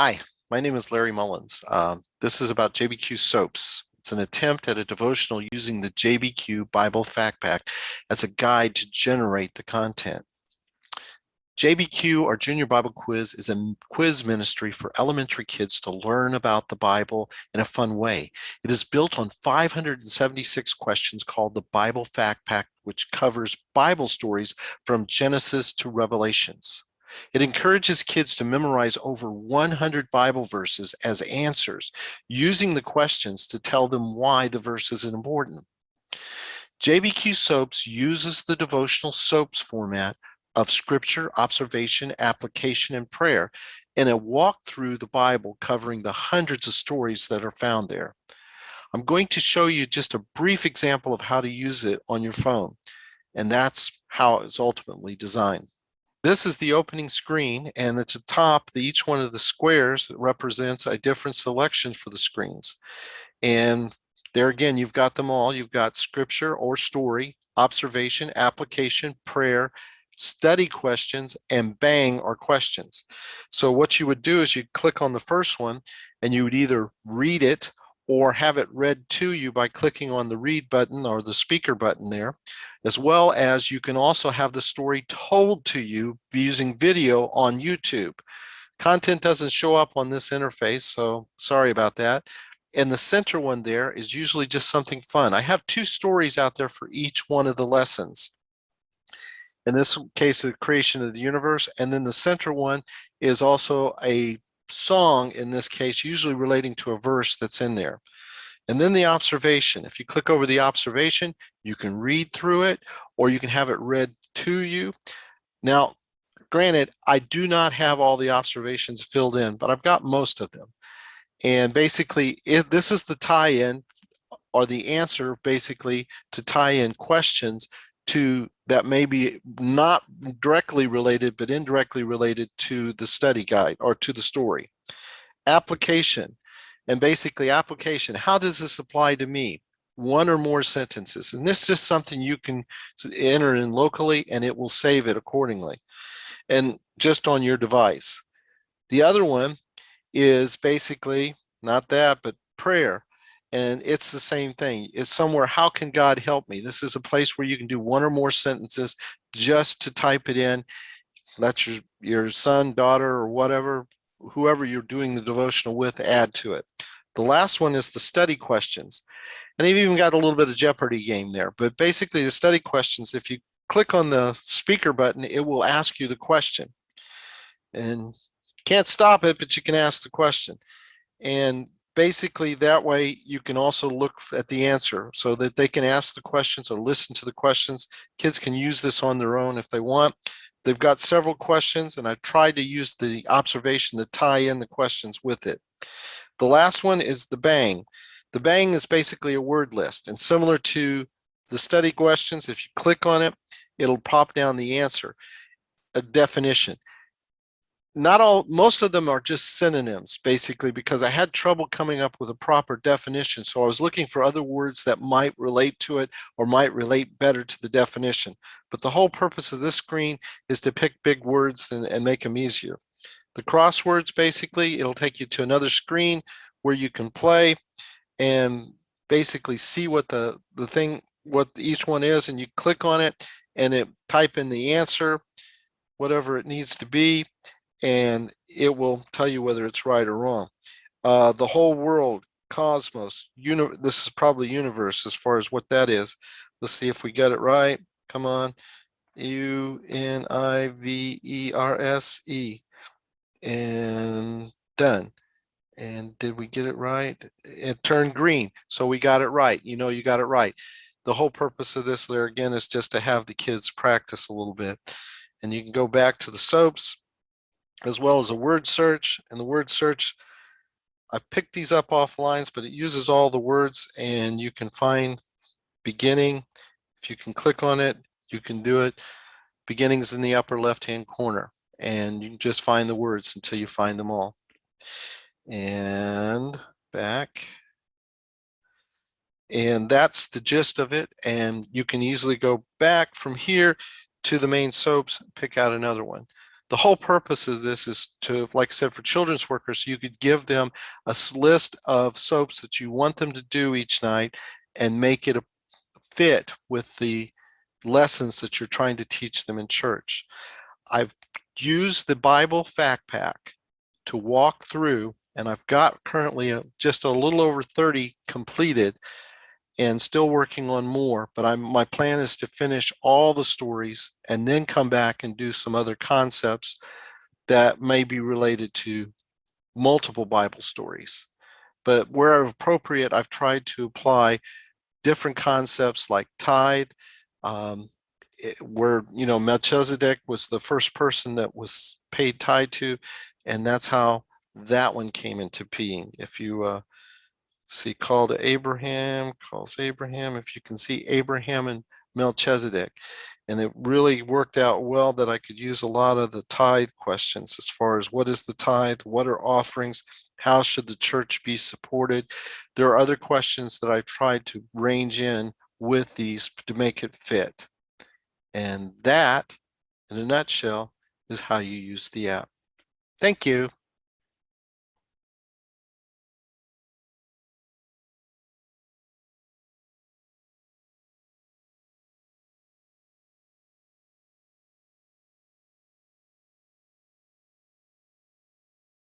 Hi, my name is Larry Mullins. This is about JBQ SOAPS. It's an attempt at a devotional using the JBQ Bible Fact-Pak as a guide to generate the content. JBQ, our Junior Bible Quiz, is a quiz ministry for elementary kids to learn about the Bible in a fun way. It is built on 576 questions called the Bible Fact-Pak, which covers Bible stories from Genesis to Revelations. It encourages kids to memorize over 100 Bible verses as answers, using the questions to tell them why the verse is important. JBQ SOAPS uses the devotional SOAPS format of scripture, observation, application, and prayer in a walk through the Bible covering the hundreds of stories that are found there. I'm going to show you just a brief example of how to use it on your phone, and that's how it's ultimately designed. This is the opening screen, and at the top, each one of the squares represents a different selection for the screens. And there again, you've got them all. You've got scripture or story, observation, application, prayer, study questions, and bang are questions. So what you would do is you click on the first one, and you would either read it or have it read to you by clicking on the read button or the speaker button there, as well as you can also have the story told to you using video on YouTube. Content doesn't show up on this interface, so sorry about that. And the center one there is usually just something fun. I have two stories out there for each one of the lessons. In this case, the creation of the universe, and then the center one is also a song, in this case, usually relating to a verse that's in there. And then the observation. If you click over the observation, you can read through it or you can have it read to you. Now, granted, I do not have all the observations filled in, but I've got most of them. And basically, if this is the tie-in or the answer basically to tie in questions to that may be not directly related, but indirectly related to the study guide or to the story. Application. And basically application, how does this apply to me? One or more sentences. And this is just something you can enter in locally and it will save it accordingly. And just on your device. The other one is basically not that, but prayer. And it's the same thing. It's somewhere, how can God help me? This is a place where you can do one or more sentences just to type it in. Let your son, daughter, or whatever, whoever you're doing the devotional with, add to it. The last one is the study questions. And they've even got a little bit of Jeopardy game there. But basically the study questions, if you click on the speaker button, it will ask you the question. And can't stop it, but you can ask the question. And basically that way you can also look at the answer so that they can ask the questions or listen to the questions. Kids can use this on their own if they want. They've got several questions, and I tried to use the observation to tie in the questions with it. The last one is the bang. The bang is basically a word list, and similar to the study questions, if you click on it, it'll pop down the answer, a definition. Most of them are just synonyms, basically, because I had trouble coming up with a proper definition. So I was looking for other words that might relate to it or might relate better to the definition. But the whole purpose of this screen is to pick big words and make them easier. The crosswords, basically, it'll take you to another screen where you can play and basically see what what each one is, and you click on it and it type in the answer, whatever it needs to be, and it will tell you whether it's right or wrong. The whole world, cosmos, this is probably universe as far as what that is. Let's see if we get it right. Come on. Universe. And done. And did we get it right? It turned green, so we got it right. You know, you got it right. The whole purpose of this there again is just to have the kids practice a little bit. And you can go back to the SOAPs as well as a word search. And the word search, I picked these up off lines, but it uses all the words, and you can find beginning. If you can click on it, you can do it. Beginning's in the upper left-hand corner, and you can just find the words until you find them all. And back. And that's the gist of it. And you can easily go back from here to the main SOAPs, pick out another one. The whole purpose of this is to, like I said, for children's workers, you could give them a list of soaps that you want them to do each night and make it a fit with the lessons that you're trying to teach them in church. I've used the Bible Fact-Pak to walk through, and I've got currently just a little over 30 completed and still working on more, but my plan is to finish all the stories and then come back and do some other concepts that may be related to multiple Bible stories. But where appropriate, I've tried to apply different concepts like tithe, um, where Melchizedek was the first person that was paid tithe to, and that's how that one came into being. If you see, call to Abraham, calls Abraham, if you can see Abraham and Melchizedek. And it really worked out well that I could use a lot of the tithe questions as far as what is the tithe, what are offerings, how should the church be supported. There are other questions that I tried to range in with these to make it fit. And that, in a nutshell, is how you use the app. Thank you.